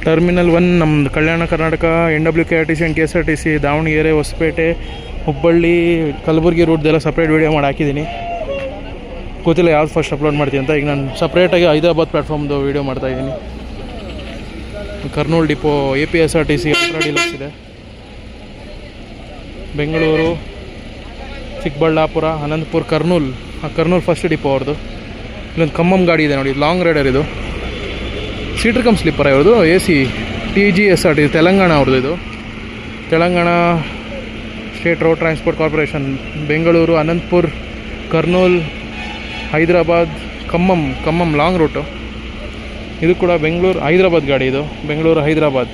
Terminal 1 ನಮ್ಮದು Kalyana Karnataka NWKRTC and KSRTC Davanagere, Hosapete, Hubballi, Kalaburagi ರೂಟ್ದೆಲ್ಲ separate video ಮಾಡಿ ಹಾಕಿದ್ದೀನಿ. ಗೊತ್ತಿಲ್ಲ ಯಾವ್ದು ಫಸ್ಟ್ ಅಪ್ಲೋಡ್ ಮಾಡ್ತೀನಿ ಅಂತ. ಈಗ ನಾನು ಸಪ್ರೇಟಾಗಿ ಹೈದರಾಬಾದ್ ಪ್ಲ್ಯಾಟ್ಫಾರ್ಮ್ದು ವೀಡಿಯೋ ಮಾಡ್ತಾಯಿದ್ದೀನಿ. Kurnool depot APSRTC ultra deluxe ಇದೆ. ಬೆಂಗಳೂರು, ಚಿಕ್ಕಬಳ್ಳಾಪುರ, ಅನಂತಪುರ, ಕರ್ನೂಲ್ ಫಸ್ಟ್ ಡಿಪೋ ಅವ್ರದ್ದು. ಇಲ್ಲೊಂದು ಖಮ್ಮಂ ಗಾಡಿ ಇದೆ ನೋಡಿ, ಲಾಂಗ್ ರೈಡರ್ ಇದು. ಸೀಟ್ರ್ ಕಮ್ ಸ್ಲೀಪರ್ ಇವ್ರದ್ದು. AC TGSRTC ತೆಲಂಗಾಣ ಅವ್ರದ್ದು. ಇದು Telangana state road transport corporation. Bengaluru, Anantapur, Kurnool, Hyderabad, Khammam long route. ಇದು ಕೂಡ ಬೆಂಗಳೂರು ಹೈದರಾಬಾದ್ ಗಾಡಿ. ಇದು Bengaluru Hyderabad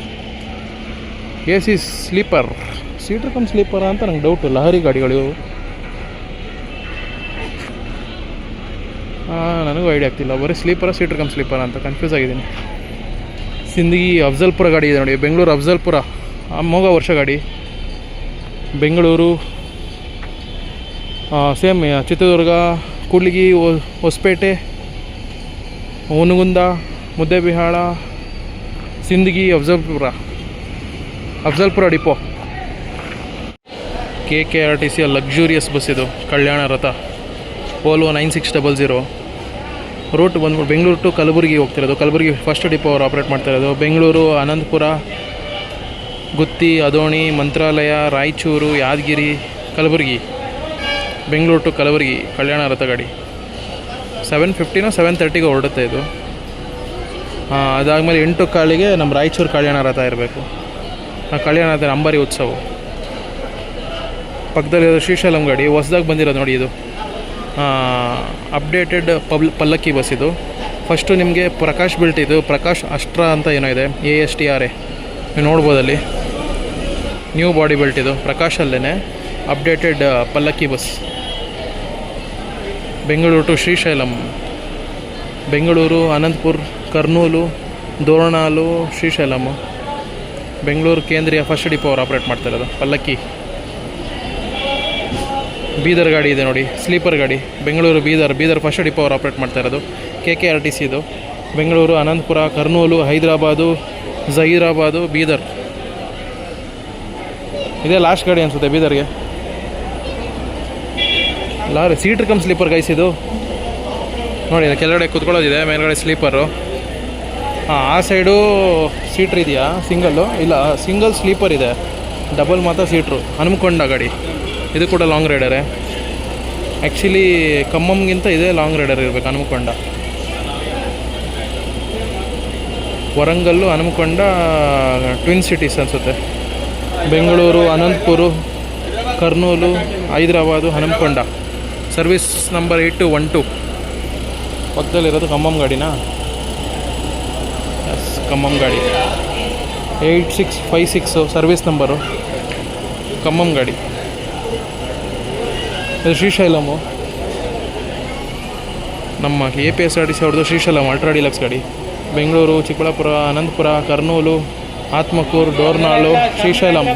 AC sleeper. Seater cum sleeper ಅಂತ ನಂಗೆ ಡೌಟು. ಲಹರಿ ಗಾಡಿಗಳು ಇವು. ನನಗೂ ಐಡಿಯಾ ಆಗ್ತಿಲ್ಲ, ಬರೀ ಸೀಟ್ರ್ ಕಮ್ ಸ್ಲೀಪರ್ ಅಂತ ಕನ್ಫ್ಯೂಸ್ ಆಗಿದ್ದೀನಿ. ಸಿಂದಗಿ ಅಫ್ಜಲ್ಪುರ ಗಾಡಿ ಇದೆ ನೋಡಿ, ಬೆಂಗಳೂರು ಅಫ್ಜಲ್ಪುರ ಅಮೋಘ ವರ್ಷ ಗಾಡಿ. Bengaluru same Chitradurga, Kudligi, Hosapete, Hungund, Muddebihal, Sindagi, Afzalpur depot. KKRTC luxurious bus ಇದು, ಕಲ್ಯಾಣ ರಥ Volvo 9600. ರೂಟ್ ಬಂದ್ಬಿಟ್ಟು ಬೆಂಗಳೂರು ಟು ಕಲಬುರಗಿ ಹೋಗ್ತಿರೋದು. ಕಲಬುರಗಿ ಫಸ್ಟ್ ಡಿಪೋ ಅವರು ಆಪ್ರೇಟ್ ಮಾಡ್ತಾಯಿರೋದು. ಬೆಂಗಳೂರು, ಅನಂತಪುರ, ಗುತ್ತಿ, ಅದೋಣಿ, ಮಂತ್ರಾಲಯ, ರಾಯಚೂರು, ಯಾದಗಿರಿ, ಕಲಬುರಗಿ. ಬೆಂಗಳೂರು ಟು ಕಲಬುರಗಿ ಕಲ್ಯಾಣ ರಥ ಗಾಡಿ 7:50 7:30 ಹೊರಡುತ್ತೆ ಇದು. ಅದಾದಮೇಲೆ 8:15 ನಮ್ಮ ರಾಯಚೂರು ಕಲ್ಯಾಣ ರಥ ಇರಬೇಕು. ಕಲ್ಯಾಣ ರಥ ಅಂಬಾರಿ ಉತ್ಸವ. ಪಕ್ಕದಲ್ಲಿರೋದು ಶ್ರೀಶೈಲಂ ಗಾಡಿ ಹೊಸದಾಗಿ ಬಂದಿರೋದು ನೋಡಿ. ಇದು ಅಪ್ಡೇಟೆಡ್ ಪಲ್ಲಕ್ಕಿ ಬಸ್ ಇದು. ಫಸ್ಟು ನಿಮಗೆ ಪ್ರಕಾಶ್ ಬಿಲ್ಟ್, ಇದು ಪ್ರಕಾಶ್ ಅಸ್ಟ್ರಾ ಅಂತ ಏನೋ ಇದೆ, ASTRA ನೀವು ನೋಡ್ಬೋದಲ್ಲಿ. ನ್ಯೂ ಬಾಡಿ ಬೆಲ್ಟ್ ಇದು, ಪ್ರಕಾಶಲ್ಲೇ ಅಪ್ಡೇಟೆಡ್ ಪಲ್ಲಕ್ಕಿ ಬಸ್. ಬೆಂಗಳೂರು ಟು ಶ್ರೀಶೈಲಂ, ಬೆಂಗಳೂರು, ಅನಂತಪುರ್, ಕರ್ನೂಲು, ದೋರ್ನಾಲು, ಶ್ರೀಶೈಲಮು. ಬೆಂಗಳೂರು ಕೇಂದ್ರೀಯ ಫಸ್ಟ್ ಡಿಪೋ ಅವರು ಆಪ್ರೇಟ್ ಮಾಡ್ತಾಯಿರೋದು ಪಲ್ಲಕ್ಕಿ. ಬೀದರ್ ಗಾಡಿ ಇದೆ ನೋಡಿ, ಸ್ಲೀಪರ್ ಗಾಡಿ. ಬೆಂಗಳೂರು ಬೀದರ್ ಫಸ್ಟ್ ಡಿಪೋ ಅವರು ಆಪ್ರೇಟ್ ಮಾಡ್ತಾಯಿರೋದು. KKRTC ಇದು. ಬೆಂಗಳೂರು, ಅನಂತಪುರ, ಕರ್ನೂಲು, ಹೈದರಾಬಾದು, ಜಹೀರಾಬಾದು, ಬೀದರ್. ಇದೇ ಲಾಸ್ಟ್ ಗಾಡಿ ಅನಿಸುತ್ತೆ ಬೀದರ್ಗೆ. ಲಾರಿ ಸೀಟ್ರ್ ಕಮ್ ಸ್ಲೀಪರ್ ಗೈಸ್ ಇದು ನೋಡಿ. ಕೆಳಗಡೆ ಕೂತ್ಕೊಳ್ಳೋದಿದೆ, ಮೇಲ್ಗಡೆ ಸ್ಲೀಪರು. ಆ ಸೈಡು ಸೀಟ್ರ್ ಇದೆಯಾ? ಸಿಂಗಲ್ಲು ಇಲ್ಲ, ಸಿಂಗಲ್ ಸ್ಲೀಪರ್ ಇದೆ, ಡಬಲ್ ಮಾತ್ರ ಸೀಟ್ರು. ಹನುಮಕೊಂಡ ಗಾಡಿ ಇದು ಕೂಡ ಲಾಂಗ್ ರೈಡರೇ. ಆ್ಯಕ್ಚುಲಿ ಖಮ್ಮಂಗಿಂತ ಇದೇ ಲಾಂಗ್ ರೈಡರ್ ಇರಬೇಕು, ಹನುಮಕೊಂಡ. ವರಂಗಲ್ಲು, ಹನುಮಕೊಂಡ ಟ್ವಿನ್ ಸಿಟೀಸ್ ಅನಿಸುತ್ತೆ. ಬೆಂಗಳೂರು, ಅನಂತಪುರ, ಕರ್ನೂಲು, ಹೈದರಾಬಾದು, ಹನುಮಕೊಂಡ. Service number 8212. ಪಕ್ಕದಲ್ಲಿರೋದು ಖಮ್ಮಂ ಗಾಡಿನಾ? ಎಸ್, ಖಮ್ಮಂ ಗಾಡಿ 8656 ಸರ್ವಿಸ್ ನಂಬರು, ಖಮ್ಮಂ ಗಾಡಿ. ಇದು ಶ್ರೀಶೈಲಮು, ನಮ್ಮ APSRTC ಅವ್ರದ್ದು ಶ್ರೀಶೈಲಂ ಅಲ್ಟ್ರಾ ಡೀಲಕ್ಸ್ ಗಾಡಿ. ಬೆಂಗಳೂರು, ಚಿಕ್ಕಬಳ್ಳಾಪುರ, ಅನಂತಪುರ, ಕರ್ನೂಲು, ಆತ್ಮಕೂರು, ಡೋರ್ನಾಳು, ಶ್ರೀಶೈಲಂ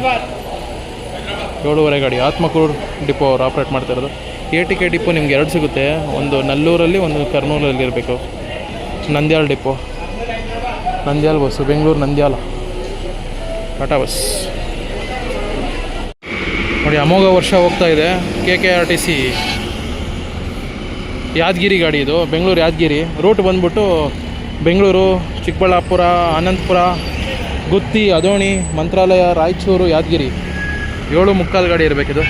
7:30 ಗಾಡಿ. ಆತ್ಮಕೂರು ಡಿಪೋ ಅವರು ಆಪ್ರೇಟ್ ಮಾಡ್ತಾಯಿರೋದು. ATK ಡಿಪೋ ನಿಮ್ಗೆ 2 ಸಿಗುತ್ತೆ, ಒಂದು ನಲ್ಲೂರಲ್ಲಿ, ಒಂದು ಕರ್ನೂಲಲ್ಲಿ ಇರಬೇಕು. Nandyal depot, Nandyal bus, Bengaluru Nandyal Tata bus ನೋಡಿ. ಅಮೋಘ ವರ್ಷ ಹೋಗ್ತಾ ಇದೆ. KKRTC ಯಾದಗಿರಿ ಗಾಡಿ ಇದು, ಬೆಂಗಳೂರು ಯಾದಗಿರಿ. ರೂಟ್ ಬಂದ್ಬಿಟ್ಟು ಬೆಂಗಳೂರು, ಚಿಕ್ಕಬಳ್ಳಾಪುರ, ಅನಂತಪುರ, ಗುತ್ತಿ, ಅದೋಣಿ, ಮಂತ್ರಾಲಯ, ರಾಯಚೂರು, ಯಾದಗಿರಿ. 7:45 ಗಾಡಿ ಇರಬೇಕಿದು.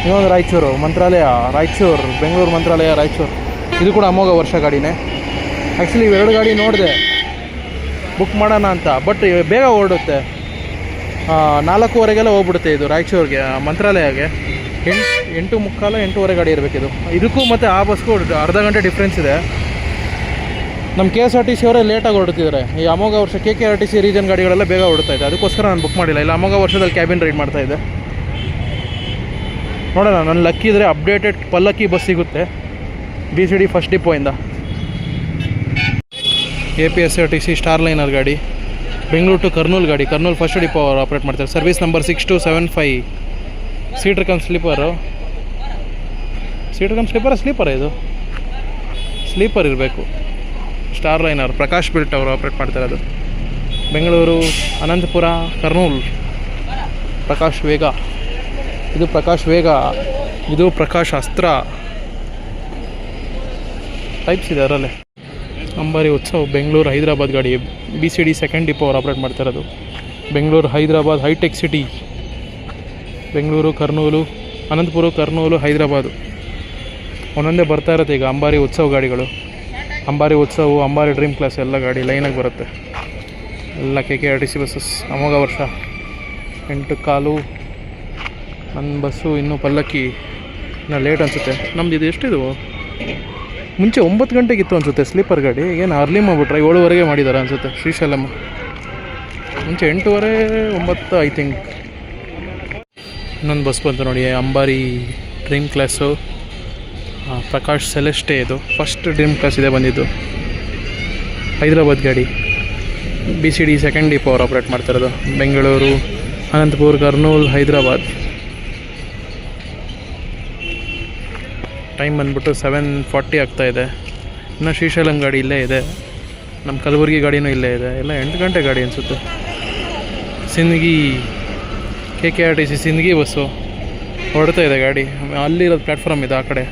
ಇನ್ನೊಂದು ರಾಯಚೂರು, ಮಂತ್ರಾಲಯ, ರಾಯಚೂರು, ಬೆಂಗಳೂರು, ಮಂತ್ರಾಲಯ, ರಾಯಚೂರು. ಇದು ಕೂಡ ಅಮೋಘ ವರ್ಷ ಗಾಡಿನೇ. ಆ್ಯಕ್ಚುಲಿ ಇವೆರಡು ಗಾಡಿ ನೋಡಿದೆ ಬುಕ್ ಮಾಡೋಣ ಅಂತ, ಬಟ್ ಬೇಗ ಹೊರಡುತ್ತೆ. 4:15 ಹೋಗ್ಬಿಡುತ್ತೆ ಇದು ರಾಯಚೂರಿಗೆ, ಮಂತ್ರಾಲಯಗೆ. 8:30 8:30 ಗಾಡಿ ಇರಬೇಕಿದು. ಇದಕ್ಕೂ ಮತ್ತು ಆ ಬಸ್ಗೂ ಅರ್ಧ ಗಂಟೆ ಡಿಫ್ರೆನ್ಸ್ ಇದೆ. ನಮ್ಮ KSRTC ಅವರೇ ಲೇಟಾಗಿ ಹೊರಡ್ತಿದ್ದಾರೆ. ಈ ಅಮೋಘ ವರ್ಷ KKRTC ರೀಜನ್ ಗಾಡಿಗಳೆಲ್ಲ ಬೇಗ ಹೊರಡ್ತಾ ಇದೆ, ಅದಕ್ಕೋಸ್ಕರ ನಾನು ಬುಕ್ ಮಾಡಿಲ್ಲ. ಇಲ್ಲ, ಅಮೋಘ ವರ್ಷದಲ್ಲಿ ಕ್ಯಾಬಿನ್ ರೈಡ್ ಮಾಡ್ತಾಯಿದ್ದೆ. ನೋಡೋಣ, ನನ್ನ ಲಕ್ಕಿ ಇದ್ದರೆ ಅಪ್ಡೇಟೆಡ್ ಪಲ್ಲಕ್ಕಿ ಬಸ್ ಸಿಗುತ್ತೆ BCD ಫಸ್ಟ್ ಡಿಪೋಯಿಂದ. APSRTC ಸ್ಟಾರ್ ಲೈನರ್ ಗಾಡಿ. ಬೆಂಗಳೂರು ಟು ಕರ್ನೂಲ್ ಗಾಡಿ, ಕರ್ನೂಲ್ ಫಸ್ಟ್ ಡಿಪೋ ಅವರು ಆಪ್ರೇಟ್ ಮಾಡ್ತಾರೆ. Service number 6275. Seater cum sleeper. Seater cum sleeper ಇದು ಸ್ಲೀಪರ್ ಇರಬೇಕು. ಸ್ಟಾರ್ ಲೈನರ್ ಪ್ರಕಾಶ್ ಬಿಲ್ಟ್ ಅವರು ಆಪ್ರೇಟ್ ಮಾಡ್ತಾರೆ. ಅದು ಬೆಂಗಳೂರು ಅನಂತಪುರ ಕರ್ನೂಲ್ ಪ್ರಕಾಶ್ ವೇಗ, ಇದು ಪ್ರಕಾಶ್ ವೇಗ, ಇದು ಪ್ರಕಾಶ್ ಅಸ್ತ್ರ ಟೈಪ್ಸ್ ಇದೆ ಅದರಲ್ಲೇ. ಅಂಬಾರಿ ಉತ್ಸವ್ ಬೆಂಗಳೂರು ಹೈದರಾಬಾದ್ ಗಾಡಿ, BCD ಸೆಕೆಂಡ್ ಡಿಪೋ ಅವ್ರು ಆಪ್ರೇಟ್ ಮಾಡ್ತಾ ಇರೋದು. ಬೆಂಗಳೂರು ಹೈದರಾಬಾದ್ ಹೈಟೆಕ್ ಸಿಟಿ, ಬೆಂಗಳೂರು ಕರ್ನೂಲು ಅನಂತಪುರ ಕರ್ನೂಲು ಹೈದರಾಬಾದು ಒಂದೊಂದೇ ಬರ್ತಾ ಇರುತ್ತೆ ಈಗ ಅಂಬಾರಿ ಉತ್ಸವ ಗಾಡಿಗಳು. ಅಂಬಾರಿ ಉತ್ಸವ, ಅಂಬಾರಿ ಡ್ರೀಮ್ ಕ್ಲಾಸ್ ಎಲ್ಲ ಗಾಡಿ ಲೈನಾಗಿ ಬರುತ್ತೆ. ಎಲ್ಲ KKRTC ಬಸ್ಸಸ್. ಅಮೋಘ ವರ್ಷ 8:15. ನನ್ನ ಬಸ್ಸು ಇನ್ನೂ ಪಲ್ಲಕ್ಕಿ ಇನ್ನೂ ಲೇಟ್ ಅನಿಸುತ್ತೆ. ನಮ್ದು ಇದು ಎಷ್ಟಿದು, ಮುಂಚೆ 9 ಗಂಟೆಗಿತ್ತು ಅನಿಸುತ್ತೆ ಸ್ಲೀಪರ್ ಗಾಡಿ. ಏನು ಅರ್ಲಿ ಮಾಡಿಬಿಟ್ರೆ 7:15 ಮಾಡಿದ್ದಾರೆ ಅನಿಸುತ್ತೆ. ಶ್ರೀಶೈಲಂ ಮುಂಚೆ 8:30 9 ಐ ಥಿಂಕ್. ಇನ್ನೊಂದು ಬಸ್ ಬಂತು ನೋಡಿ, ಅಂಬಾರಿ ಡ್ರೀಮ್ ಕ್ಲಾಸು, ಪ್ರಕಾಶ್ ಸೆಲೆಸ್ಟೇ. ಇದು ಫಸ್ಟ್ ಡ್ರೀಮ್ ಕ್ಲಾಸ್ ಇದೆ ಬಂದಿದ್ದು, ಹೈದರಾಬಾದ್ ಗಾಡಿ. BCD ಸೆಕೆಂಡ್ ಡಿಪೋ ಅವ್ರು ಆಪ್ರೇಟ್ ಮಾಡ್ತಿರೋದು. ಬೆಂಗಳೂರು ಅನಂತಪುರ ಕರ್ನೂಲ್ ಹೈದರಾಬಾದ್. ಟೈಮ್ ಬಂದ್ಬಿಟ್ಟು 7:40 ಆಗ್ತಾಯಿದೆ. ಇನ್ನು ಶ್ರೀಶೈಲಂ ಗಾಡಿ ಇಲ್ಲೇ ಇದೆ, ನಮ್ಮ ಕಲಬುರಗಿ ಗಾಡಿನೂ ಇಲ್ಲೇ ಇದೆ. ಎಲ್ಲ 8 ಗಂಟೆ ಗಾಡಿ ಅನಿಸುತ್ತೆ. ಸಿಂದಗಿ KKRTC ಸಿಂದಗಿ ಬಸ್ಸು ಹೊರಡ್ತಾ ಇದೆ ಗಾಡಿ. ಅಲ್ಲಿರೋದು ಪ್ಲ್ಯಾಟ್ಫಾರ್ಮ್ ಇದೆ ಆ ಕಡೆ.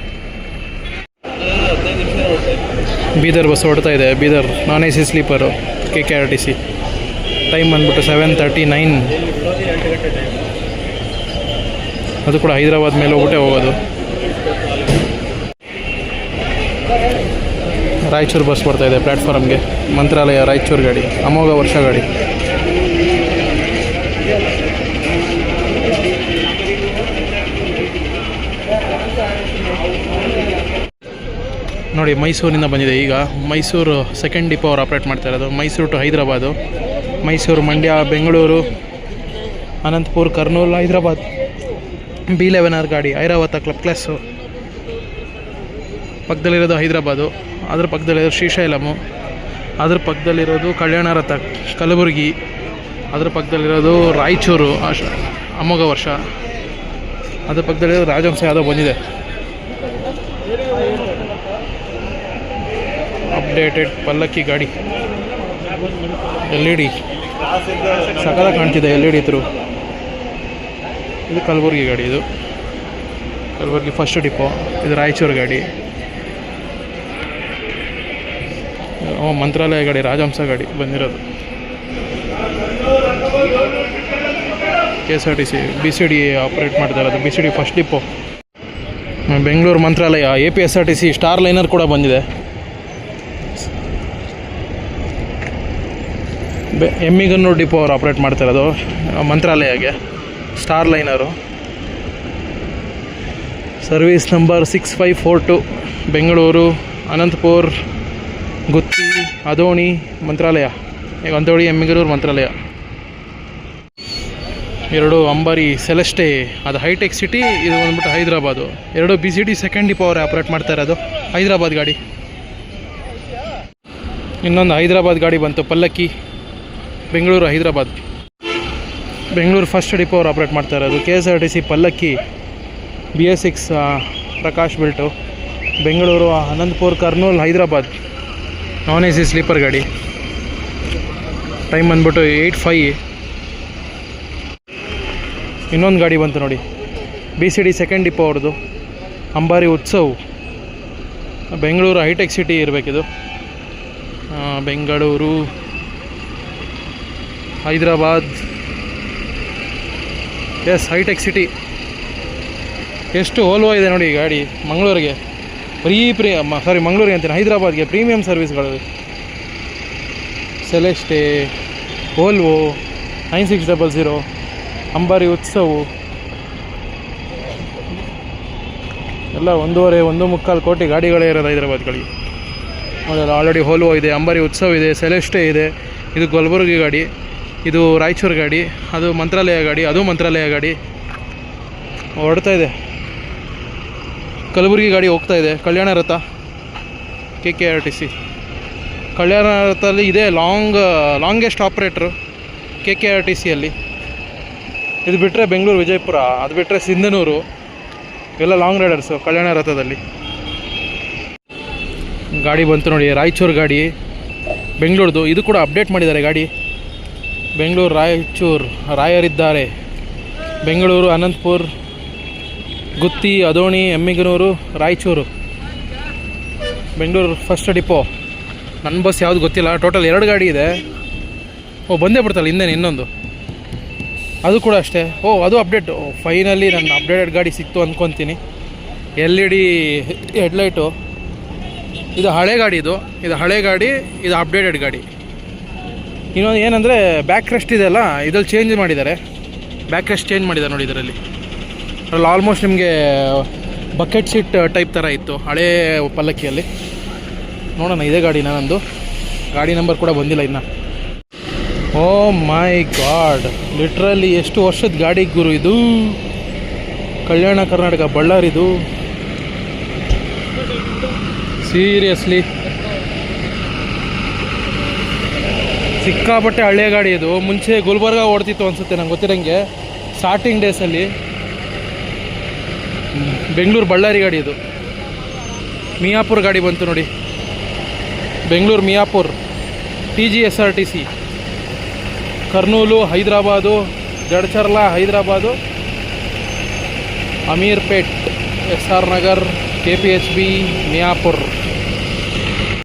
ಬೀದರ್ ಬಸ್ ಹೊರಡ್ತಾ ಇದೆ, ಬೀದರ್ ನಾನ್ AC ಸ್ಲೀಪರು KKRTC. ಟೈಮ್ ಬಂದ್ಬಿಟ್ಟು 7:39. ಅದು ಕೂಡ ಹೈದರಾಬಾದ್ ಮೇಲೆ ಹೋಗ್ಬಿಟ್ಟೆ ಹೋಗೋದು. ರಾಯಚೂರು ಬಸ್ ಬರ್ತಾಯಿದೆ ಪ್ಲ್ಯಾಟ್ಫಾರ್ಮ್ಗೆ, ಮಂತ್ರಾಲಯ ರಾಯಚೂರು ಗಾಡಿ, ಅಮೋಘ ವರ್ಷ ಗಾಡಿ. ನೋಡಿ ಮೈಸೂರಿನಿಂದ ಬಂದಿದೆ ಈಗ. ಮೈಸೂರು ಸೆಕೆಂಡ್ ಡಿಪೋ ಅವ್ರು ಆಪ್ರೇಟ್ ಮಾಡ್ತಾ ಇರೋದು. ಮೈಸೂರು ಟು ಹೈದರಾಬಾದು, ಮೈಸೂರು ಮಂಡ್ಯ ಬೆಂಗಳೂರು ಅನಂತಪುರ ಕರ್ನೂಲ್ ಹೈದರಾಬಾದ್. B11R ಗಾಡಿ, ಐರಾವತ ಕ್ಲಬ್ ಕ್ಲಾಸು. ಪಕ್ಕದಲ್ಲಿರೋದು ಹೈದರಾಬಾದು, ಅದ್ರ ಪಕ್ಕದಲ್ಲಿರೋದು ಶ್ರೀಶೈಲಮು, ಅದ್ರ ಪಕ್ಕದಲ್ಲಿರೋದು ಕಲ್ಯಾಣರಥ ಕಲಬುರಗಿ, ಅದ್ರ ಪಕ್ಕದಲ್ಲಿರೋದು ರಾಯಚೂರು ಅಮೋಘ ವರ್ಷ, ಅದ್ರ ಪಕ್ಕದಲ್ಲಿರೋದು ರಾಜಹಂಸ ಯಾವುದೋ ಬಂದಿದೆ. ಅಪ್ಡೇಟೆಡ್ ಪಲ್ಲಕ್ಕಿ ಗಾಡಿ, LED ಸಕಲ ಕಾಣ್ತಿದೆ. LED through. ಇದು ಕಲಬುರಗಿ ಗಾಡಿ, ಇದು ಕಲಬುರಗಿ ಫಸ್ಟ್ ಡಿಪೋ. ಇದು ರಾಯಚೂರು ಗಾಡಿ, ಮಂತ್ರಾಲಯ ಗಾಡಿ, ರಾಜಹಂಸ ಗಾಡಿ ಬಂದಿರೋದು. KSRTC BCD ಆಪ್ರೇಟ್ ಮಾಡ್ತಾ ಇರೋದು. BCD first depot. Bengaluru Mantralaya APSRTC star liner ಕೂಡ ಬಂದಿದೆ. ಎಮ್ಮಿಗನ್ನೂರು ಡಿಪೋ ಅವ್ರು ಆಪ್ರೇಟ್ ಮಾಡ್ತಾ ಇರೋದು ಮಂತ್ರಾಲಯಗೆ, star liner. Service number 6542. Bengaluru Anantapur Gooty Adoni Mantralaya, ಈಗ ಅಂತೋಡಿ ಎಮ್ಮಿಗನೂರು ಮಂತ್ರಾಲಯ. ಎರಡು ಅಂಬಾರಿ ಸೆಲೆಸ್ಟೇ, ಅದು ಹೈಟೆಕ್ ಸಿಟಿ, ಇದು ಬಂದ್ಬಿಟ್ಟು ಹೈದರಾಬಾದು. ಎರಡು BCD ಸೆಕೆಂಡ್ ಡಿಪೋ ಅವ್ರು ಆಪ್ರೇಟ್ ಮಾಡ್ತಾ ಇರೋದು, ಹೈದರಾಬಾದ್ ಗಾಡಿ. ಇನ್ನೊಂದು ಹೈದರಾಬಾದ್ ಗಾಡಿ ಬಂತು, ಪಲ್ಲಕ್ಕಿ, ಬೆಂಗಳೂರು ಹೈದರಾಬಾದ್. ಬೆಂಗಳೂರು ಫಸ್ಟ್ ಡಿಪೋ ಅವ್ರು ಆಪ್ರೇಟ್ ಮಾಡ್ತಾ ಇರೋದು. KSRTC ಪಲ್ಲಕ್ಕಿ BS6 ಪ್ರಕಾಶ್ ಬೆಲ್ಟು. ಬೆಂಗಳೂರು ಅನಂತಪುರ ಕರ್ನೂಲ್ ಹೈದರಾಬಾದ್ ನಾನ್ AC ಸ್ಲೀಪರ್ ಗಾಡಿ. ಟೈಮ್ ಬಂದ್ಬಿಟ್ಟು 8:05. ಇನ್ನೊಂದು ಗಾಡಿ ಬಂತು ನೋಡಿ, BCD ಸೆಕೆಂಡ್ ಡಿಪೋ ಅವ್ರದ್ದು, ಅಂಬಾರಿ ಉತ್ಸವ್. ಬೆಂಗಳೂರು ಹೈಟೆಕ್ ಸಿಟಿ ಇರಬೇಕಿದು. Bengaluru Hyderabad, yes hitech city. ಎಷ್ಟು ಓಲ್ವೋ ಇದೆ ನೋಡಿ ಗಾಡಿ. ಮಂಗಳೂರಿಗೆ ಮಂಗಳೂರಿಗೆ ಅಂತೀನಿ, ಹೈದರಾಬಾದ್ಗೆ ಪ್ರೀಮಿಯಂ ಸರ್ವಿಸ್ಗಳು. ಸೆಲೆಸ್ಟೇ, ಓಲ್ವೋ 9600, ಅಂಬಾರಿ ಉತ್ಸವ್ ಎಲ್ಲ 1.5-1.25 ಕೋಟಿ ಗಾಡಿಗಳೇ ಇರೋದು ಹೈದರಾಬಾದ್ಗಳಿಗೆ. ಹೌದಲ್ಲ, ಆಲ್ರೆಡಿ ಓಲ್ವೋ ಇದೆ, ಅಂಬಾರಿ ಉತ್ಸವ್ ಇದೆ, ಸೆಲೆಸ್ಟೇ ಇದೆ. ಇದು ಕಲಬುರಗಿ ಗಾಡಿ, ಇದು ರಾಯಚೂರು ಗಾಡಿ, ಅದು ಮಂತ್ರಾಲಯ ಗಾಡಿ, ಅದು ಮಂತ್ರಾಲಯ ಗಾಡಿ ಹೊರಡ್ತಾ ಇದೆ. ಕಲಬುರಗಿ ಗಾಡಿ ಹೋಗ್ತಾ ಇದೆ. ಕಲ್ಯಾಣ ರಥ KKRTC. ಕಲ್ಯಾಣ ರಥದಲ್ಲಿ ಇದೆ ಲಾಂಗೆಸ್ಟ್ ಆಪ್ರೇಟ್ರು KKRTCಯಲ್ಲಿ. ಇದು ಬಿಟ್ಟರೆ ಬೆಂಗಳೂರು ವಿಜಯಪುರ, ಅದು ಬಿಟ್ಟರೆ ಸಿಂಧನೂರು, ಎಲ್ಲ ಲಾಂಗ್ ರೈಡರ್ಸು ಕಲ್ಯಾಣ ರಥದಲ್ಲಿ. ಗಾಡಿ ಬಂತು ನೋಡಿ, ರಾಯಚೂರು ಗಾಡಿ, ಬೆಂಗಳೂರದು. ಇದು ಕೂಡ ಅಪ್ಡೇಟ್ ಮಾಡಿದ್ದಾರೆ ಗಾಡಿ. ಬೆಂಗಳೂರು ರಾಯಚೂರು ರಾಯರಿದ್ದಾರೆ. ಬೆಂಗಳೂರು ಅನಂತಪುರ ಗುತ್ತಿ ಅದೋಣಿ ಎಮ್ಮಿಗನೂರು ರಾಯಚೂರು. Bengaluru first depot. ನನ್ನ ಬಸ್ ಯಾವುದು ಗೊತ್ತಿಲ್ಲ. ಟೋಟಲ್ 2 ಗಾಡಿ ಇದೆ. ಬಂದೇ ಬಿಡ್ತಲ್ಲ ಹಿಂದೆ ಇನ್ನೊಂದು, ಅದು ಕೂಡ ಅಷ್ಟೇ. ಅದು ಅಪ್ಡೇಟ್. ಫೈನಲಿ ನನ್ನ ಅಪ್ಡೇಟೆಡ್ ಗಾಡಿ ಸಿಕ್ತು ಅಂದ್ಕೊತೀನಿ. LED headlight. ಇದು ಹಳೆ ಗಾಡಿ, ಇದು ಹಳೆ ಗಾಡಿ, ಇದು ಅಪ್ಡೇಟೆಡ್ ಗಾಡಿ. ಇನ್ನೊಂದು ಏನಂದರೆ ಬ್ಯಾಕ್ ರೆಸ್ಟ್ ಇದೆಯಲ್ಲ, ಇದ್ರಲ್ಲಿ ಚೇಂಜ್ ಮಾಡಿದ್ದಾರೆ. ಬ್ಯಾಕ್ ರೆಸ್ಟ್ ಚೇಂಜ್ ಮಾಡಿದ್ದಾರೆ ನೋಡಿ ಇದರಲ್ಲಿ. ಅದ್ರಲ್ಲಿ ಆಲ್ಮೋಸ್ಟ್ ನಿಮಗೆ ಬಕೆಟ್ ಸೀಟ್ ಟೈಪ್ ಥರ ಇತ್ತು ಹಳೇ ಪಲ್ಲಕ್ಕಿಯಲ್ಲಿ. ನೋಡೋಣ, ಇದೇ ಗಾಡಿ ನಂದು. ಗಾಡಿ ನಂಬರ್ ಕೂಡ ಬಂದಿಲ್ಲ ಇನ್ನು. ಓ ಮೈ ಗಾಡ್, ಲಿಟ್ರಲಿ ಎಷ್ಟು ವರ್ಷದ ಗಾಡಿ ಗುರು ಇದು. ಕಲ್ಯಾಣ ಕರ್ನಾಟಕ ಬಳ್ಳಾರಿದು. ಸೀರಿಯಸ್ಲಿ ಸಿಕ್ಕಾಪಟ್ಟೆ ಹಳೆಯ ಗಾಡಿ ಇದು. ಮುಂಚೆ ಗುಲ್ಬರ್ಗ ಓಡ್ತಿತ್ತು ಅನಿಸುತ್ತೆ ನಂಗೆ ಗೊತ್ತಿರೋಂಗೆ, ಸ್ಟಾರ್ಟಿಂಗ್ ಡೇಸಲ್ಲಿ. ಬೆಂಗಳೂರು ಬಳ್ಳಾರಿ ಗಾಡಿ ಇದು. ಮಿಯಾಪುರ್ ಗಾಡಿ ಬಂತು ನೋಡಿ, Bengaluru ಮಿಯಾಪುರ್. TGSRTC. Kurnool Hyderabad, ಜಡ್ಚರ್ಲಾ Hyderabad, ಅಮೀರ್ಪೇಟ್, SR Nagar, KPHB ಮಿಯಾಪುರ್.